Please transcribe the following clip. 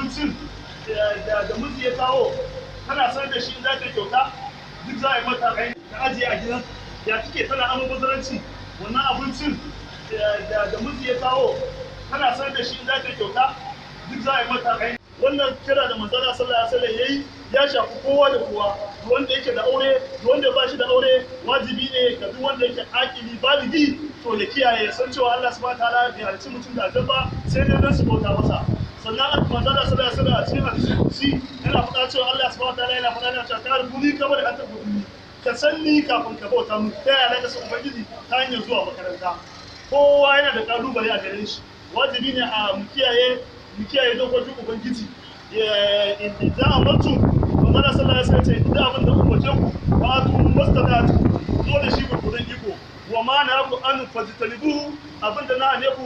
abincin da miji ya kawo kana sanar da shi za ka kyauta duk za a yi mata kai ta ajiye a gidan ya kike tana almubazzaranci wannan abincin da miji ya kawo kana sanar da shi za ka kyauta duk za a yi mata kai. Wannan kira da manzala sallallahu alaihi wasallam yayi ya shafi kowa da kowa, wanda yake da aure wanda ba shi da aure wajibi ne ga duk wanda yake akili baligi to ya kiyaye san cewa Allah subhanahu wataala bai halicci mutum da aljanna sai dai dan su bauta masa. Sannan manzala sallallahu alaihi wasallam a cikin hadisi kusi yana faɗa cewa Allah subhanahu wataala yana faɗa cewa ka rubuni kamar da aka rubuni ka sanni kafin ka bauta mu ta yaya ka san ubangiji ta hanyar zuwa makaranta. Kowa yana da kalubale a gare shi, wajibi ne a mu kiyaye dokokin ubangiji. Za a mutu manzala sallallahu alaihi wasallam ce idan abin da ku waje ku ba tu mustaqatu zo da shi gurgurdan iko wa ma na ku an fajtalibu abin da na ne ku